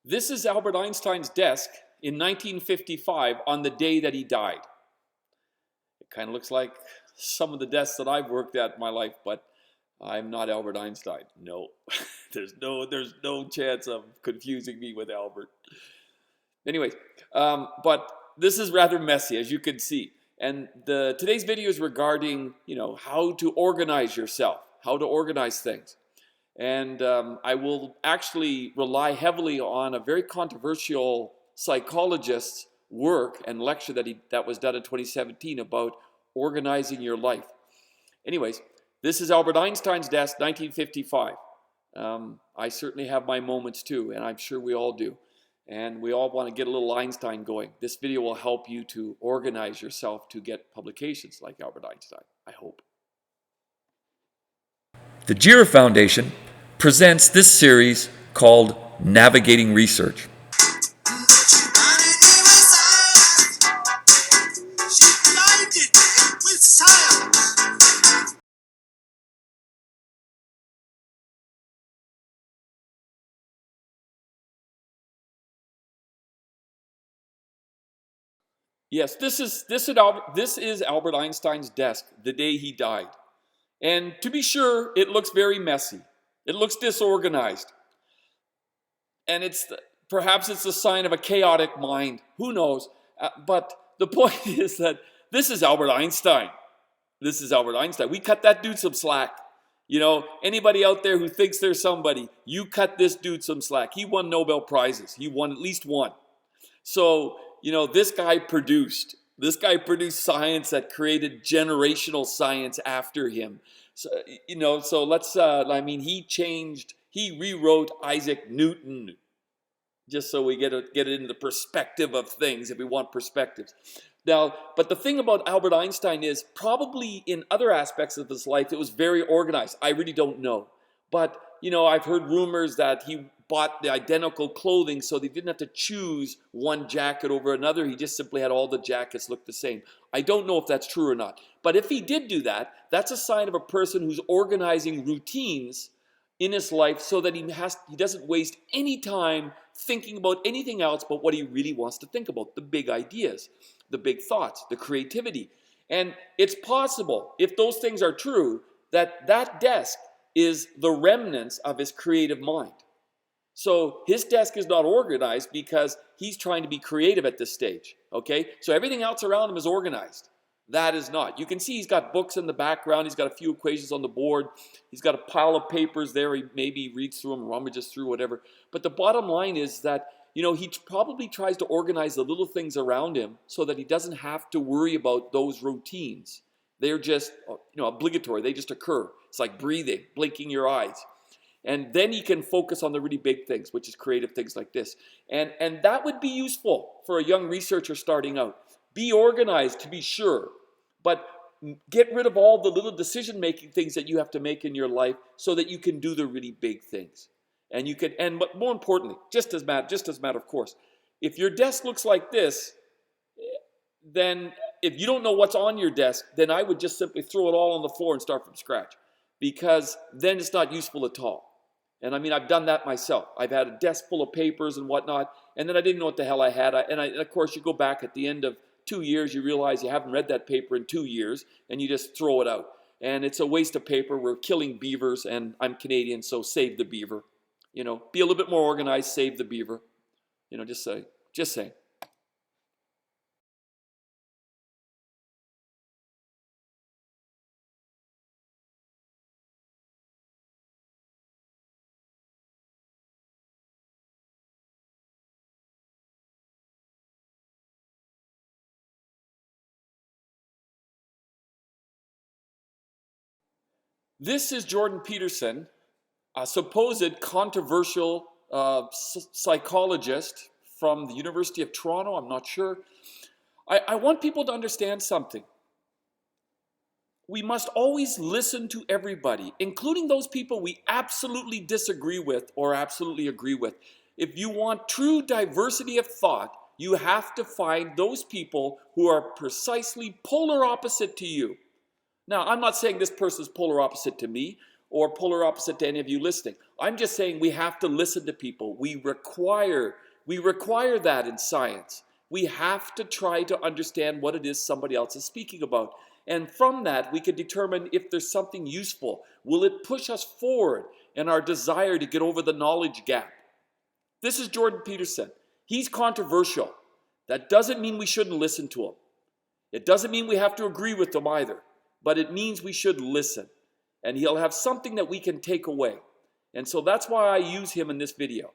This is Albert Einstein's desk in 1955 on the day that he died. It kind of looks like some of the desks that I've worked at in my life, but I'm not Albert Einstein. No, there's no chance of confusing me with Albert. Anyways, but this is rather messy, as you can see. And today's video is regarding, how to organize yourself, how to organize things. And I will actually rely heavily on a very controversial psychologist's work and lecture that was done in 2017 about organizing your life. Anyways, this is Albert Einstein's desk, 1955. I certainly have my moments too, and I'm sure we all do. And we all want to get a little Einstein going. This video will help you to organize yourself to get publications like Albert Einstein, I hope. The GERA Foundation presents this series called Navigating Research. Yes, this is Albert Einstein's desk the day he died. And to be sure, it looks very messy. It looks disorganized. And perhaps it's a sign of a chaotic mind. Who knows? But the point is that this is Albert Einstein. This is Albert Einstein. We cut that dude some slack. Anybody out there who thinks there's somebody, you cut this dude some slack. He won Nobel Prizes. He won at least one. So, this guy produced science that created generational science after him. So, so let's, he rewrote Isaac Newton, just so we get it into the perspective of things, if we want perspectives. Now, but the thing about Albert Einstein is probably in other aspects of his life, it was very organized. I really don't know. But, I've heard rumors that he bought the identical clothing so they didn't have to choose one jacket over another. He just simply had all the jackets look the same. I don't know if that's true or not. But if he did do that, that's a sign of a person who's organizing routines in his life so that he doesn't waste any time thinking about anything else but what he really wants to think about, the big ideas, the big thoughts, the creativity. And it's possible, if those things are true, that desk is the remnants of his creative mind. So his desk is not organized because he's trying to be creative at this stage, okay? So everything else around him is organized. That is not. You can see he's got books in the background. He's got a few equations on the board. He's got a pile of papers there. He maybe reads through them, rummages through, whatever. But the bottom line is that, he probably tries to organize the little things around him so that he doesn't have to worry about those routines. They're just, obligatory. They just occur. It's like breathing, blinking your eyes. And then he can focus on the really big things, which is creative things like this. And that would be useful for a young researcher starting out. Be organized, to be sure, but get rid of all the little decision-making things that you have to make in your life so that you can do the really big things. But more importantly, just as a matter of course, if your desk looks like this, then if you don't know what's on your desk, then I would just simply throw it all on the floor and start from scratch, because then it's not useful at all. And I've done that myself. I've had a desk full of papers and whatnot, and then I didn't know what the hell I had. And of course, you go back at the end of 2 years, you realize you haven't read that paper in 2 years, and you just throw it out. And it's a waste of paper. We're killing beavers, and I'm Canadian, so save the beaver. Be a little bit more organized, save the beaver. Just saying. This is Jordan Peterson, a supposed controversial psychologist from the University of Toronto. I'm not sure. I want people to understand something. We must always listen to everybody, including those people we absolutely disagree with or absolutely agree with. If you want true diversity of thought, you have to find those people who are precisely polar opposite to you. Now, I'm not saying this person is polar opposite to me, or polar opposite to any of you listening. I'm just saying we have to listen to people. We require that in science. We have to try to understand what it is somebody else is speaking about. And from that, we can determine if there's something useful. Will it push us forward in our desire to get over the knowledge gap? This is Jordan Peterson. He's controversial. That doesn't mean we shouldn't listen to him. It doesn't mean we have to agree with him either, but it means we should listen. And he'll have something that we can take away. And so that's why I use him in this video.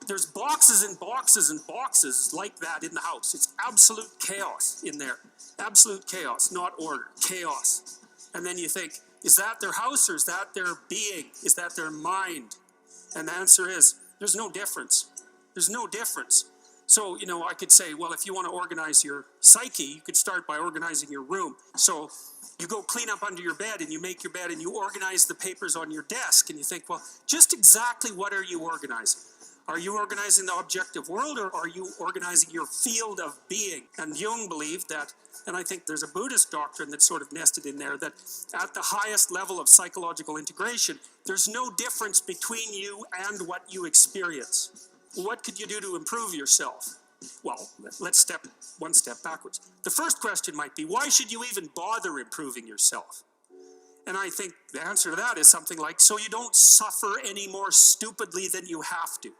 There's boxes and boxes and boxes like that in the house. It's absolute chaos in there. Absolute chaos, not order, chaos. And then you think, is that their house or is that their being? Is that their mind? And the answer is, there's no difference. There's no difference. So, I could say, well, if you want to organize your psyche, you could start by organizing your room. So you go clean up under your bed and you make your bed and you organize the papers on your desk and you think, well, just exactly what are you organizing? Are you organizing the objective world or are you organizing your field of being? And Jung believed that, and I think there's a Buddhist doctrine that's sort of nested in there, that at the highest level of psychological integration, there's no difference between you and what you experience. What could you do to improve yourself? Well, let's step one step backwards. The first question might be, why should you even bother improving yourself? And I think the answer to that is something like, so you don't suffer any more stupidly than you have to.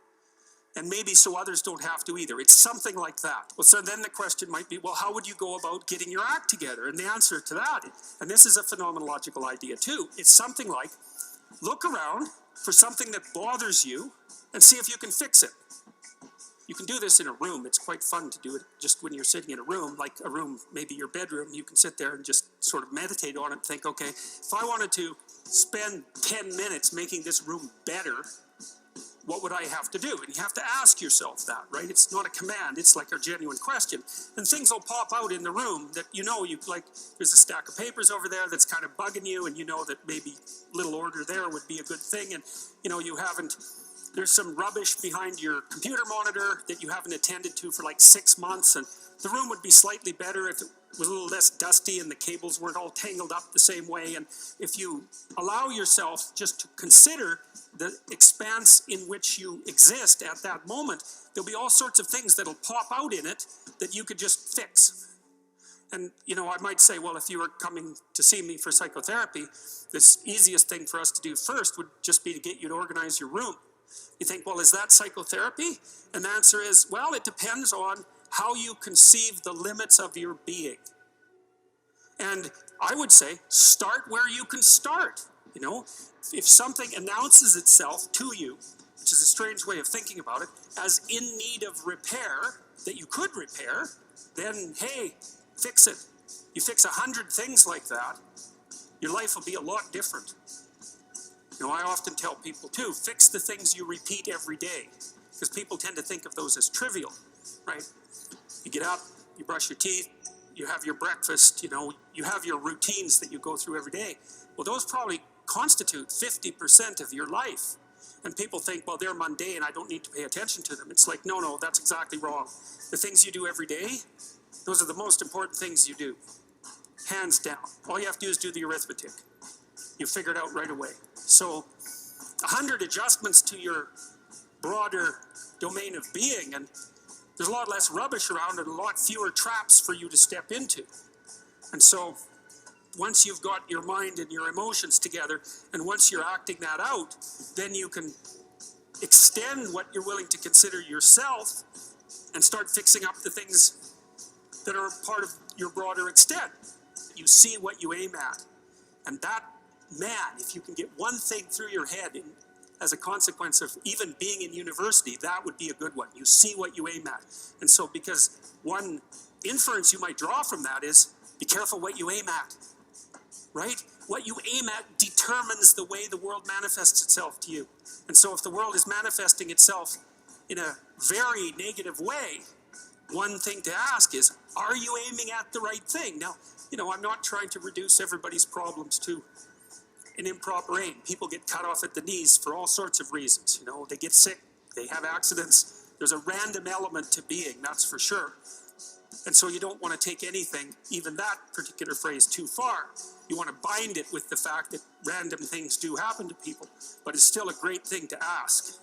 And maybe so others don't have to either. It's something like that. Well, so then the question might be, well, how would you go about getting your act together? And the answer to that, and this is a phenomenological idea too, it's something like, look around for something that bothers you and see if you can fix it. You can do this in a room. It's quite fun to do it just when you're sitting in a room, like a room, maybe your bedroom. You can sit there and just sort of meditate on it and think, okay, if I wanted to spend 10 minutes making this room better, what would I have to do? And you have to ask yourself that, right? It's not a command. It's like a genuine question. And things will pop out in the room that you like, there's a stack of papers over there that's kind of bugging you, and you know that maybe little order there would be a good thing. And, there's some rubbish behind your computer monitor that you haven't attended to for like 6 months, and the room would be slightly better if it was a little less dusty and the cables weren't all tangled up the same way. And if you allow yourself just to consider the expanse in which you exist at that moment, there'll be all sorts of things that'll pop out in it that you could just fix. And, I might say, well, if you were coming to see me for psychotherapy, the easiest thing for us to do first would just be to get you to organize your room. You think, well, is that psychotherapy? And the answer is, well, it depends on how you conceive the limits of your being. And I would say, start where you can start. If something announces itself to you, which is a strange way of thinking about it, as in need of repair, that you could repair, then, hey, fix it. You fix 100 things like that, your life will be a lot different. I often tell people, too, fix the things you repeat every day, because people tend to think of those as trivial, right? You get up, you brush your teeth, you have your breakfast, you have your routines that you go through every day. Well, those probably constitute 50% of your life. And people think, well, they're mundane, I don't need to pay attention to them. It's like, no, that's exactly wrong. The things you do every day, those are the most important things you do. Hands down. All you have to do is do the arithmetic. You figure it out right away. So 100 adjustments to your broader domain of being, and there's a lot less rubbish around and a lot fewer traps for you to step into. And so once you've got your mind and your emotions together, and once you're acting that out, then you can extend what you're willing to consider yourself and start fixing up the things that are part of your broader extent. You see what you aim at. And that, man, if you can get one thing through your head as a consequence of even being in university, that would be a good one. You see what you aim at. And so, because one inference you might draw from that is, be careful what you aim at, right? What you aim at determines the way the world manifests itself to you. And so if the world is manifesting itself in a very negative way, one thing to ask is, are you aiming at the right thing? Now, I'm not trying to reduce everybody's problems to an improper aim. People get cut off at the knees for all sorts of reasons. They get sick, they have accidents. There's a random element to being, that's for sure. And so you don't want to take anything, even that particular phrase, too far. You want to bind it with the fact that random things do happen to people, but it's still a great thing to ask.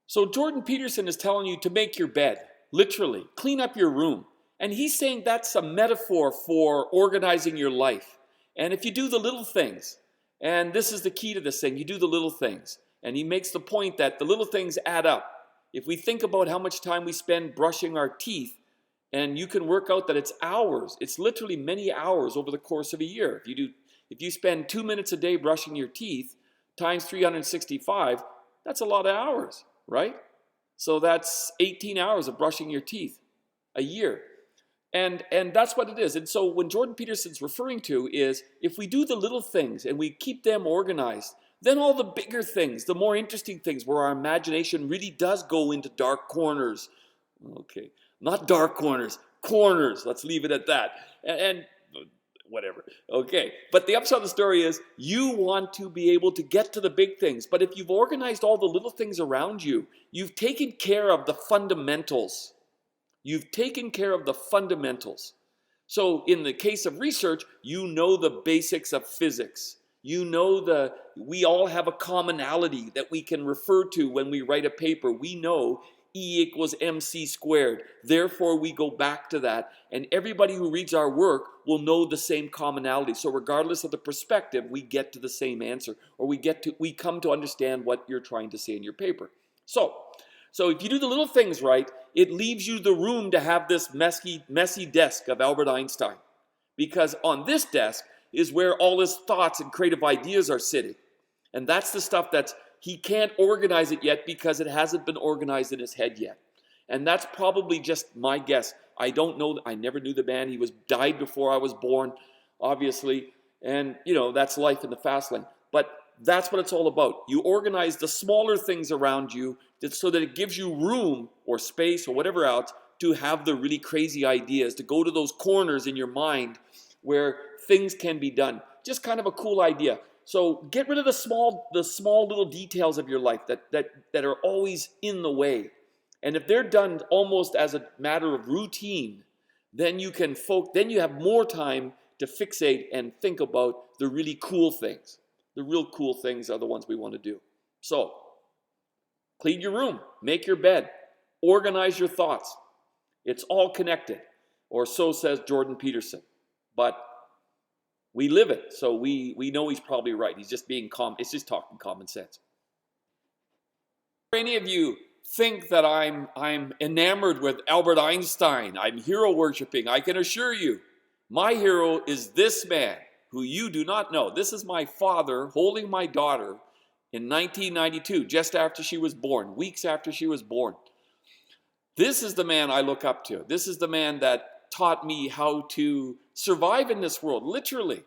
So Jordan Peterson is telling you to make your bed, literally, clean up your room. And he's saying that's a metaphor for organizing your life. And if you do the little things, and this is the key to this thing, you do the little things. And he makes the point that the little things add up. If we think about how much time we spend brushing our teeth, and you can work out that it's hours, it's literally many hours over the course of a year. If you spend 2 minutes a day brushing your teeth, times 365, that's a lot of hours, right? So that's 18 hours of brushing your teeth a year. And that's what it is. And so when Jordan Peterson's referring to is, if we do the little things and we keep them organized, then all the bigger things, the more interesting things, where our imagination really does go into dark corners. Okay, not dark corners, corners. Let's leave it at that. And whatever. Okay, but the upshot of the story is, you want to be able to get to the big things. But if you've organized all the little things around you, you've taken care of the fundamentals. You've taken care of the fundamentals. So in the case of research, you know the basics of physics. You know we all have a commonality that we can refer to when we write a paper. We know E equals mc squared. Therefore, we go back to that. And everybody who reads our work will know the same commonality. So regardless of the perspective, we get to the same answer. Or we come to understand what you're trying to say in your paper. So if you do the little things right, it leaves you the room to have this messy desk of Albert Einstein. Because on this desk is where all his thoughts and creative ideas are sitting. And that's the stuff he can't organize it yet because it hasn't been organized in his head yet. And that's probably just my guess. I don't know. I never knew the man. He died before I was born, obviously. And, that's life in the fast lane. But that's what it's all about. You organize the smaller things around you so that it gives you room or space or whatever else to have the really crazy ideas, to go to those corners in your mind where things can be done. Just kind of a cool idea. So get rid of the small little details of your life that are always in the way. And if they're done almost as a matter of routine, then you have more time to fixate and think about the really cool things. The real cool things are the ones we want to do. So, clean your room, make your bed, organize your thoughts. It's all connected, or so says Jordan Peterson. But we live it, so we know he's probably right. He's just being it's just talking common sense. Any of you think that I'm enamored with Albert Einstein, I'm hero worshiping, I can assure you, my hero is this man who you do not know. This is my father holding my daughter in 1992, just after she was born, weeks after she was born. This is the man I look up to. This is the man that taught me how to survive in this world, literally.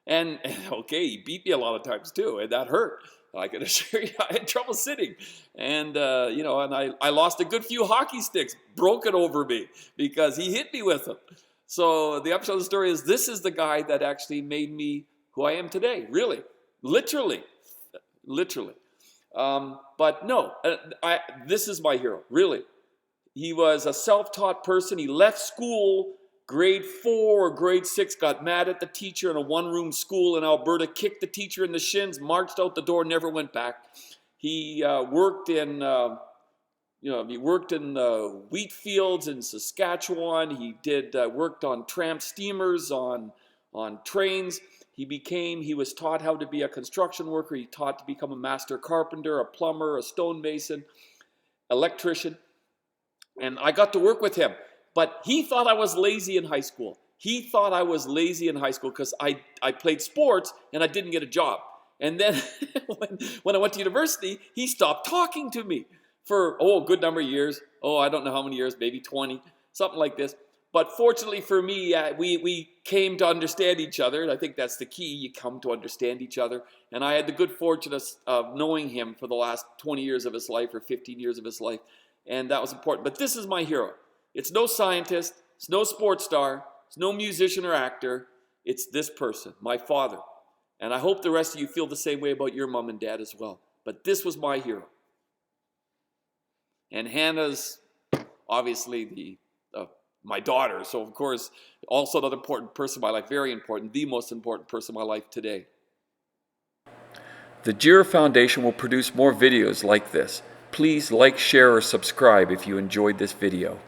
And okay, he beat me a lot of times too, and that hurt. I can assure you, I had trouble sitting. And, and I lost a good few hockey sticks broken over me because he hit me with them. So the upshot of the story is, this is the guy that actually made me who I am today, really, literally. But no, this is my hero, really. He was a self-taught person. He left school, grade 4 or grade 6, got mad at the teacher in a one-room school in Alberta, kicked the teacher in the shins, marched out the door, never went back. He worked in wheat fields in Saskatchewan. He worked on tramp steamers, on trains. He was taught how to be a construction worker. He taught to become a master carpenter, a plumber, a stonemason, electrician. And I got to work with him. But he thought I was lazy in high school. He thought I was lazy in high school because I played sports and I didn't get a job. And then when I went to university, he stopped talking to me for, a good number of years. I don't know how many years, maybe 20, something like this. But fortunately for me, we came to understand each other. And I think that's the key. You come to understand each other. And I had the good fortune of knowing him for the last 20 years of his life or 15 years of his life. And that was important. But this is my hero. It's no scientist. It's no sports star. It's no musician or actor. It's this person, my father. And I hope the rest of you feel the same way about your mom and dad as well. But this was my hero. And Hannah's obviously my daughter, so of course also another important person in my life, very important, the most important person in my life today. The GERA Foundation will produce more videos like this. Please like, share, or subscribe if you enjoyed this video.